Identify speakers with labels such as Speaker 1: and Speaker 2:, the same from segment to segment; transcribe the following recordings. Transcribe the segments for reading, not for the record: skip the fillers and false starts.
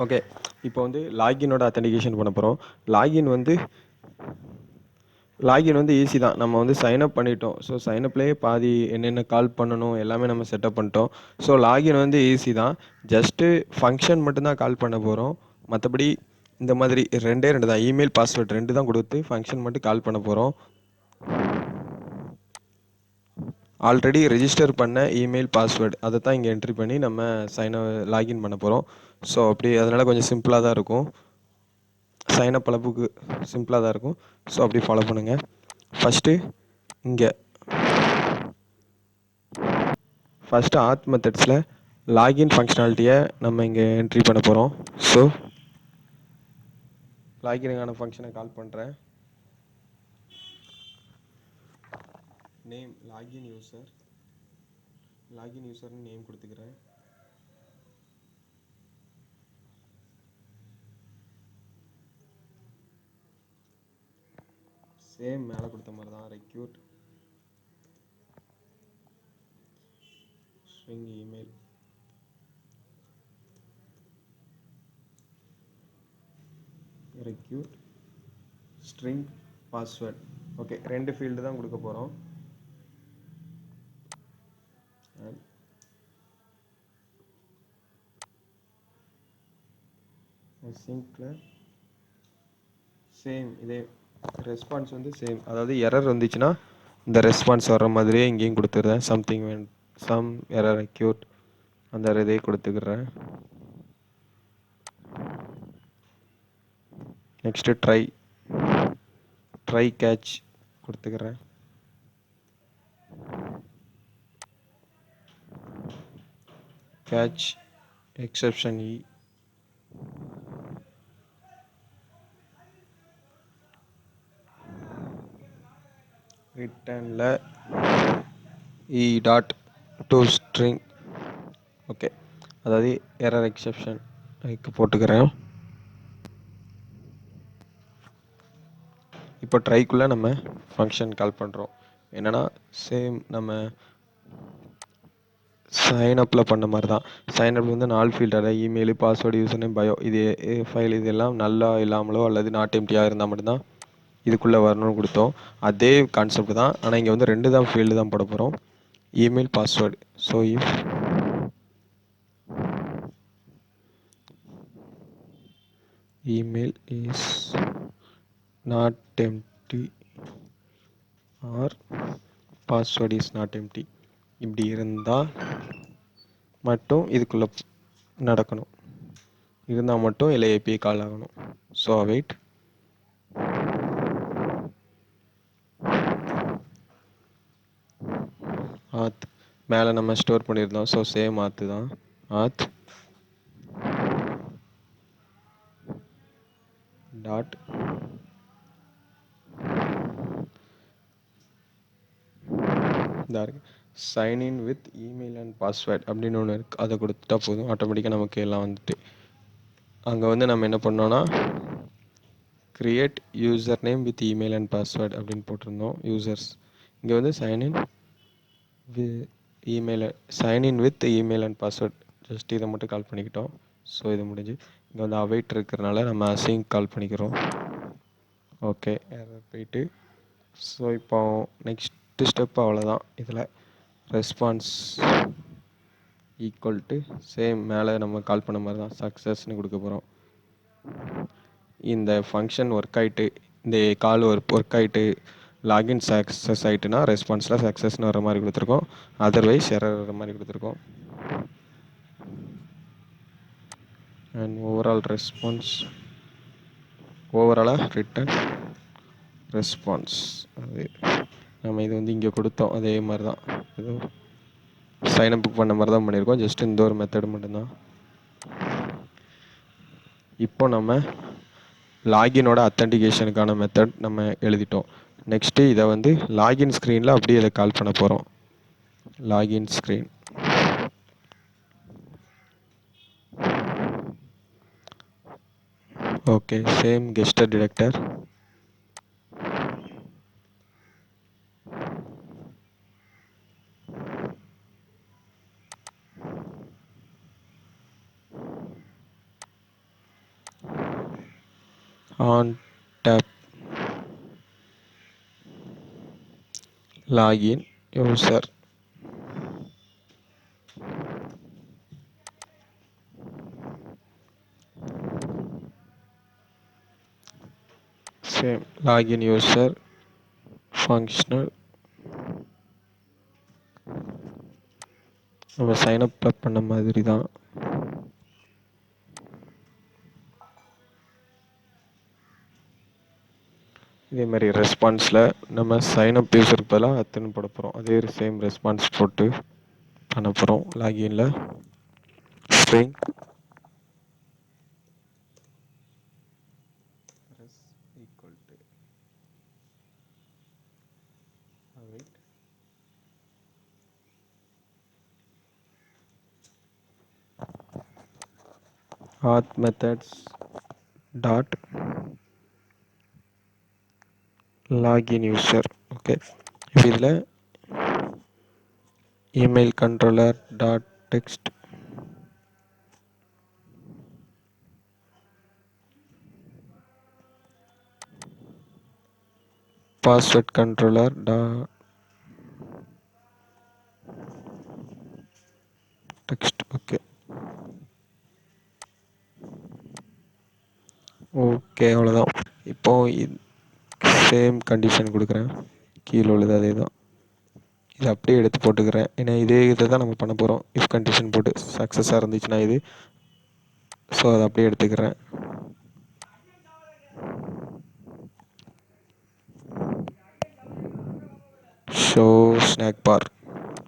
Speaker 1: Okay, இப்போ வந்து லாகினோட authentication பண்ண போகிறோம். லாகின் வந்து ஈஸி தான். நம்ம வந்து சைன் அப் பண்ணிட்டோம். ஸோ சைனப்லேயே பாதி என்னென்ன கால் பண்ணணும் எல்லாமே நம்ம செட்டப் பண்ணிட்டோம். ஸோ லாகின் வந்து ஈஸி தான். ஜஸ்ட்டு ஃபங்க்ஷன் மட்டும்தான் கால் பண்ண போகிறோம். மற்றபடி இந்த மாதிரி ரெண்டே தான். இமெயில் பாஸ்வேர்ட் 2 தான் கொடுத்து ஃபங்க்ஷன் மட்டும் கால் பண்ண போகிறோம். ஆல்ரெடி ரெஜிஸ்டர் பண்ண இமெயில் பாஸ்வேர்டு அதை தான் இங்கே என்ட்ரி பண்ணி நம்ம லாகின் பண்ண போகிறோம். ஸோ அப்படி அதனால் கொஞ்சம் சிம்பிளாக தான் இருக்கும். சைனப் அளவுக்கு சிம்பிளாக தான் இருக்கும். ஸோ அப்படி ஃபாலோ பண்ணுங்கள். ஃபஸ்ட்டு ஆத் மெத்தட்ஸில் லாகின் ஃபங்க்ஷனாலிட்டியை நம்ம இங்கே என்ட்ரி பண்ண போகிறோம். ஸோ லாகினுக்கான ஃபங்க்ஷனை கால் பண்ணுறேன். நேம் லாகின் யூசர்னு நேம் கொடுத்துக்கிறேன். சேம் மேலே கொடுத்த மாதிரி தான். Recruit string email recruit string password. Okay, 2 field தான் கொடுக்க போகிறோம். சிங்கில் சேம் இதே ரெஸ்பான்ஸ் வந்து சேம், அதாவது எரர் வந்துச்சுன்னா இந்த ரெஸ்பான்ஸ் வர்ற மாதிரியே இங்கேயும் கொடுத்துட்றேன். சம் எரர் அக்யூட் அந்த இதே கொடுத்துக்கிறேன். நெக்ஸ்ட்டு ட்ரை கேட்ச் கொடுத்துக்கிறேன். கேட்ச் எக்ஸெப்ஷன் ரிட்டர்னில் டாட் டு ஸ்ட்ரிங். ஓகே, அதாவது எரர் எக்ஸெப்ஷன் போட்டுக்கிறேன். இப்போ ட்ரைக்குள்ளே நம்ம ஃபங்க்ஷன் கால் பண்ணுறோம். என்னென்னா சேம் நம்ம சைனப்பில் பண்ண மாதிரி தான். சைனப் வந்து 4 ஃபீல்டு, அதாவது email, password, user name, bio, இது ஃபைல் இதெல்லாம் நல்லா இல்லாமலோ அல்லது நாட் எம்டியாக இருந்தால் மட்டும்தான் இதுக்குள்ளே வரணும்னு கொடுத்தோம். அதே கான்செப்ட் தான். ஆனால் இங்கே வந்து 2 தான் ஃபீல்டு தான் போட போகிறோம். Email password. So email is not empty or password is not empty இப்படி இருந்தால் மட்டும் இதுக்குள்ளே நடக்கணும். இருந்தால் மட்டும் இல்லை ஏபிஐ கால் ஆகணும். So wait. ஆத் மேலே நம்ம ஸ்டோர் பண்ணியிருந்தோம். ஸோ சேம் ஆத்து தான். ஆத் dot sign in with email and password அப்படின்னு ஒன்று இருக்குது. அதை கொடுத்துட்டா போதும். ஆட்டோமேட்டிக்காக நமக்கு எல்லாம் வந்துட்டு அங்கே வந்து நம்ம என்ன பண்ணோன்னா create user name with email and password அப்படின்னு போட்டிருந்தோம். யூசர்ஸ் இங்கே வந்து sign in with email and password just இதை மட்டும் கால் பண்ணிக்கிட்டோம். ஸோ இது முடிஞ்சு இங்கே வந்து அவைட் இருக்கிறனால நம்ம அசிங் கால் பண்ணிக்கிறோம். ஓகே, போயிட்டு ஸோ இப்போ நெக்ஸ்ட்டு ஸ்டெப் அவ்வளோதான். இதில் ரெஸ்பான்ஸ் ஈக்குவல் டு சேம் மேலே நம்ம கால் பண்ண மாதிரி தான் சக்ஸஸ்ன்னு கொடுக்க போகிறோம். இந்த ஃபங்க்ஷன் ஒர்க் ஆகிட்டு, இந்த கால் ஒர்க் ஆகிட்டு லாகின் சக்ஸஸ் ஆகிட்டுனா ரெஸ்பான்ஸில் சக்ஸஸ்னு வர மாதிரி கொடுத்துருக்கோம். அதர்வைஸ் எரர் வர மாதிரி கொடுத்துருக்கோம். அண்ட் ஓவராலாக ரிட்டன் ரெஸ்பான்ஸ். அது நம்ம இது வந்து இங்கே கொடுத்தோம். அதே மாதிரி தான் ஏதோ சைனப் பண்ண மாதிரி தான் பண்ணியிருக்கோம். ஜஸ்ட் இந்த ஒரு மெத்தடு மட்டும்தான். இப்போ நம்ம லாகினோட அத்தென்டிகேஷனுக்கான மெத்தட் நம்ம எழுதிட்டோம். நெக்ஸ்ட்டு இதை வந்து லாகின் ஸ்க்ரீனில் அப்படியே இதை கால் பண்ண போகிறோம். Login screen. Okay, same gesture detector. on tab login user same login user functional நம்ம சைன் அப் பண்ண மாதிரி தான். இதே மாதிரி ரெஸ்பான்ஸில் நம்ம சைன் அப் யூஸருக்கு பதிலாக அத்தனை போட போகிறோம். அதே சேம் ரெஸ்பான்ஸ் போட்டு பண்ண போகிறோம். லாகின்ல string equal to auth methods dot login user. Okay, இப்போ இதில் email controller dot text password controller dot text. Okay okay அவ்வளோதான். இப்போ சேம் கண்டிஷன் கொடுக்குறேன், கீழே உள்ளது அதே தான். இதை அப்படியே எடுத்து போட்டுக்கிறேன், ஏன்னா இதே இதை தான் நம்ம பண்ண போகிறோம். இஃப் கண்டிஷன் போட்டு சக்ஸஸாக இருந்துச்சுன்னா இது, ஸோ அதை அப்படியே எடுத்துக்கிறேன். ஷோ ஸ்நாக் பார்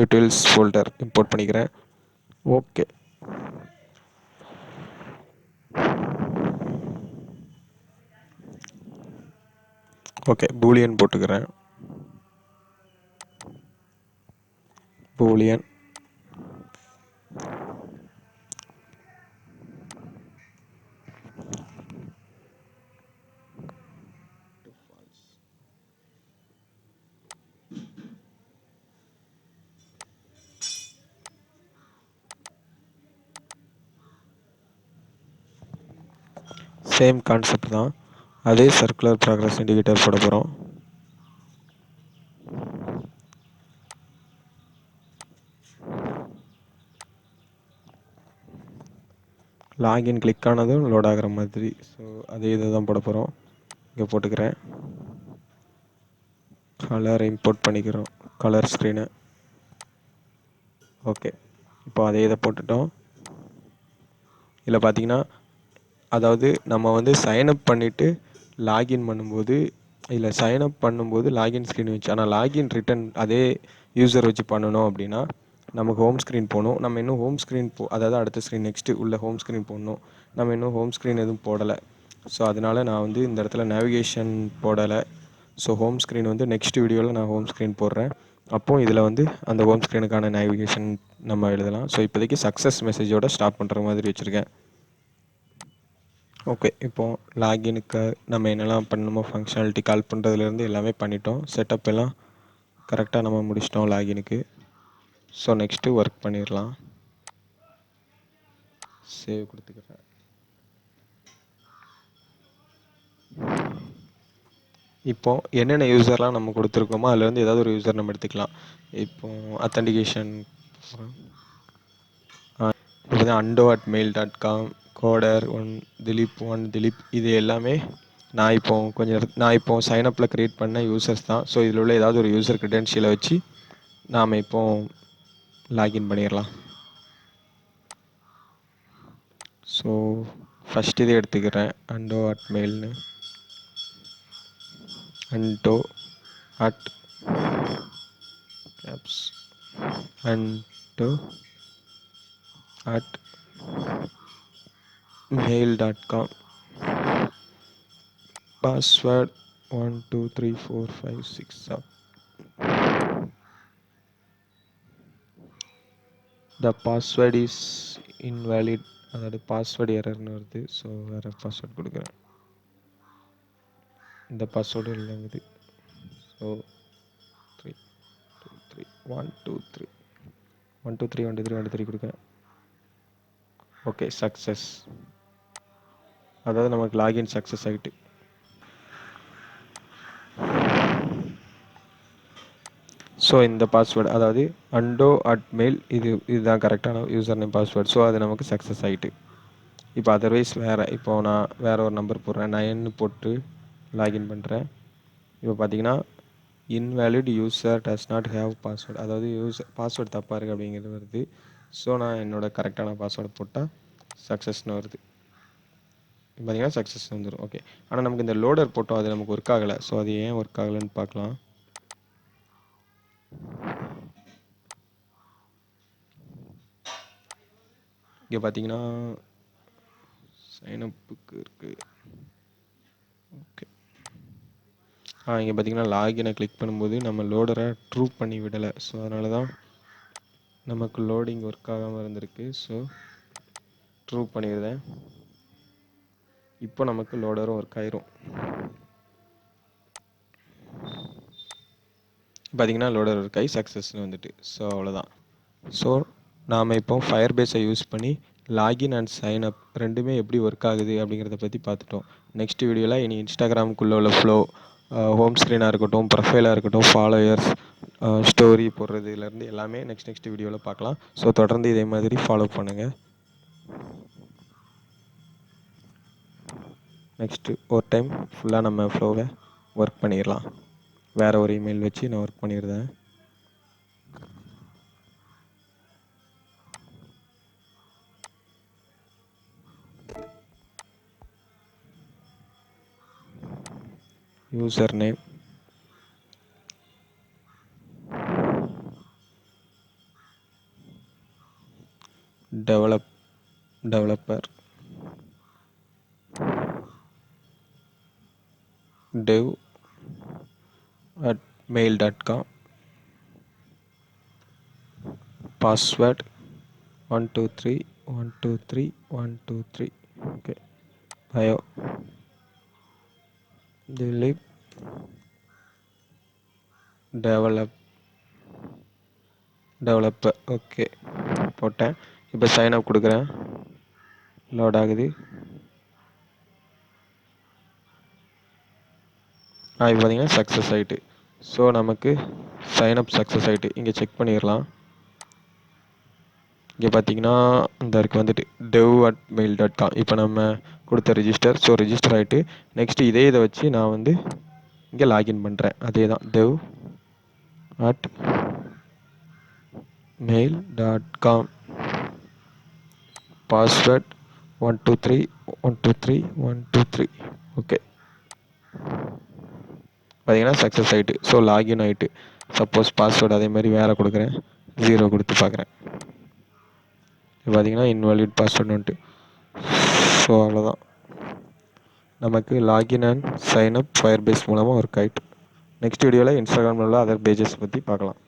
Speaker 1: யூட்டில்ஸ் ஃபோல்டர் இம்போர்ட் பண்ணிக்கிறேன். ஓகே, ஓகே பூலியன் போட்டுக்கிறேன். பூலியன் சேம் கான்செப்ட் தான். அதே சர்க்குலர் ப்ராக்ரஸ் இண்டிகேட்டர் போட போகிறோம். லாகின் கிளிக் ஆனதும் லோட் ஆகிற மாதிரி, ஸோ அதே இதை தான் போட போகிறோம். இங்கே போட்டுக்கிறேன். கலர் இம்போர்ட் பண்ணிக்கிறோம், கலர் ஸ்க்ரீனை. ஓகே, இப்போ அதே இதை போட்டுட்டோம். இதில் பார்த்தீங்கன்னா, அதாவது நம்ம வந்து சைன்அப் பண்ணிவிட்டு லாகின் பண்ணும்போது, இதில் சைன்அப் பண்ணும்போது லாகின் ஸ்க்ரீன் வச்சு, ஆனால் லாகின் ரிட்டன் அதே யூசர் வச்சு பண்ணணும் அப்படின்னா நமக்கு ஹோம் ஸ்க்ரீன் போகணும். நம்ம இன்னும் ஹோம் ஸ்க்ரீன் அதாவது அடுத்த ஸ்க்ரீன் நெக்ஸ்ட்டு உள்ள ஹோம் ஸ்க்ரீன் போடணும். நம்ம இன்னும் ஹோம் ஸ்க்ரீன் எதுவும் போடலை. ஸோ அதனால் நான் வந்து இந்த இடத்துல நேவிகேஷன் போடலை. ஸோ ஹோம் ஸ்க்ரீன் வந்து நெக்ஸ்ட் வீடியோவில் நான் ஹோம் ஸ்க்ரீன் போடுறேன். அப்போது இதில் வந்து அந்த ஹோம் ஸ்க்ரீனுக்கான நேவிகேஷன் நம்ம எழுதலாம். ஸோ இப்போதைக்கு சக்ஸஸ் மெசேஜோடு ஸ்டார்ட் பண்ணுற மாதிரி வச்சுருக்கேன். ஓகே, இப்போது லாகினுக்கு நம்ம என்னெல்லாம் பண்ணணுமோ ஃபங்க்ஷனாலிட்டி கால் பண்ணுறதுலேருந்து எல்லாமே பண்ணிட்டோம். செட்டப் எல்லாம் கரெக்டாக நம்ம முடிச்சிட்டோம் லாகினுக்கு. ஸோ நெக்ஸ்ட்டு ஒர்க் பண்ணிடலாம். சேவ் கொடுத்துக்கிறேன். இப்போது என்னென்ன யூசர்லாம் நம்ம கொடுத்துருக்கோமோ அதுலேருந்து ஏதாவது ஒரு யூசர் நம்ம எடுத்துக்கலாம். இப்போது அத்தன்டிகேஷன் இப்போ undo@mail.com கோடர் 1 திலீப் 1 திலீப், இது எல்லாமே நான் இப்போ சைனப்பில் க்ரியேட் பண்ண யூசர்ஸ் தான். ஸோ இதில் உள்ள ஏதாவது ஒரு யூசர் க்ரெடென்ஷியலை வச்சு நாம் இப்போ லாகின் பண்ணிடலாம். ஸோ ஃபஸ்ட் இதை எடுத்துக்கிறேன், undo@mailனு. undo@mail.com password 1 2 3 4 5 6 7. The password is invalid, அதாவது பாஸ்வேர்டு எரர்னு வருது. ஸோ வேறு பாஸ்வேர்டு கொடுக்குறேன். இந்த பாஸ்வேர்டு இல்லைங்குது. ஸோ 3 2 3 1 2 3 1 2 3 1 2 3 1 2 3 கொடுக்குறேன். Okay, success. அதாவது நமக்கு லாகின் சக்ஸஸ் ஆகிட்டு. ஸோ இந்த பாஸ்வேர்டு அதாவது undo@mail இதுதான் கரெக்டான யூசர் நேம் பாஸ்வேர்டு. ஸோ அது நமக்கு சக்ஸஸ் ஆகிட்டு. இப்போ அதர்வைஸ் இப்போது நான் வேறு ஒரு நம்பர் போடுறேன். 9 போட்டு லாகின் பண்ணுறேன். இப்போ பார்த்தீங்கன்னா invalid user does not have password, அதாவது பாஸ்வேர்டு தப்பாக இருக்குது அப்படிங்கிறது வருது. ஸோ நான் என்னோடய கரெக்டான பாஸ்வேர்டு போட்டால் சக்ஸஸ்னு வருது. பார்த்தீங்கன்னா சக்ஸஸ் வந்துடும். ஓகே, ஆனால் நமக்கு இந்த லோடர் போட்டோம், அது நமக்கு ஒர்க் ஆகலை. ஸோ அது ஏன் ஒர்க் ஆகலைன்னு பார்க்கலாம். இங்கே பார்த்தீங்கன்னா சைனப்புக்கு இருக்குது. ஓகே, இங்கே பார்த்தீங்கன்னா லாகினை கிளிக் பண்ணும்போது நம்ம லோடரை ட்ரூ பண்ணி விடலை. ஸோ அதனால தான் நமக்கு லோடிங் ஒர்க் ஆகாமல் இருந்திருக்கு. ஸோ ட்ரூ பண்ணிடுறேன். இப்போ நமக்கு லோடரும் ஒர்க் ஆயிரும். பார்த்தீங்கன்னா லோடர் ஒர்க் ஆகி சக்ஸஸ்னு வந்துட்டு. ஸோ அவ்வளோதான். ஸோ நாம் இப்போ ஃபயர்பேஸை யூஸ் பண்ணி லாகின் அண்ட் சைன்அப் ரெண்டுமே எப்படி ஒர்க் ஆகுது அப்படிங்கிறத பற்றி பார்த்துட்டோம். நெக்ஸ்ட் வீடியோவில் இனி இன்ஸ்டாகிராமுக்குள்ளே உள்ள ஃப்ளோ, ஹோம் ஸ்க்ரீனாக இருக்கட்டும், ப்ரொஃபைலாக இருக்கட்டும், ஃபாலோயர்ஸ், ஸ்டோரி போடுறதுலேருந்து எல்லாமே நெக்ஸ்ட் வீடியோவில் பார்க்கலாம். ஸோ தொடர்ந்து இதே மாதிரி ஃபாலோ பண்ணுங்கள். நெக்ஸ்ட்டு ஒரு டைம் ஃபுல்லாக நம்ம ஃப்ளோவை ஒர்க் பண்ணிடலாம். வேறு ஒரு இமெயில் வச்சு நான் ஒர்க் பண்ணிடுறேன். User name developer dev@mail.com, password 123 okay, bio Dilip developer okay போட்டேன். இப்போ சைன் அப் கொடுக்குறேன். லோட் ஆகுது. இப்போ பார்த்தீங்கன்னா சக்ஸஸ் ஆகிட்டு. ஸோ நமக்கு சைன் அப் சக்ஸஸ் ஆகிட்டு. இங்கே செக் பண்ணிடலாம். இங்கே பார்த்தீங்கன்னா இந்த இருக்குது வந்துட்டு dev@mail.com. இப்போ நம்ம கொடுத்த ரிஜிஸ்டர். ஸோ ரிஜிஸ்டர் ஆகிட்டு. நெக்ஸ்ட்டு இதை வச்சு நான் வந்து இங்கே லாகின் பண்ணுறேன். அதே தான் dev@mail.com, பாஸ்வேர்ட் 123 ஓகே. பார்த்தீங்கன்னா சக்ஸஸ் ஆகிட்டு. ஸோ லாகின் ஆகிட்டு. சப்போஸ் பாஸ்வேர்டு அதே மாதிரி வேறு கொடுக்குறேன், 0 கொடுத்து பார்க்குறேன். பார்த்தீங்கன்னா இன்வாலிட் பாஸ்வேர்டு வந்துட்டு. ஸோ அவ்வளோதான், நமக்கு login and sign up Firebase மூலமாக ஒர்க் ஆகிட்டு. நெக்ஸ்ட் வீடியோவில் இன்ஸ்டாகிராமில் உள்ள அதர் பேஜஸ் பற்றி பார்க்கலாம்.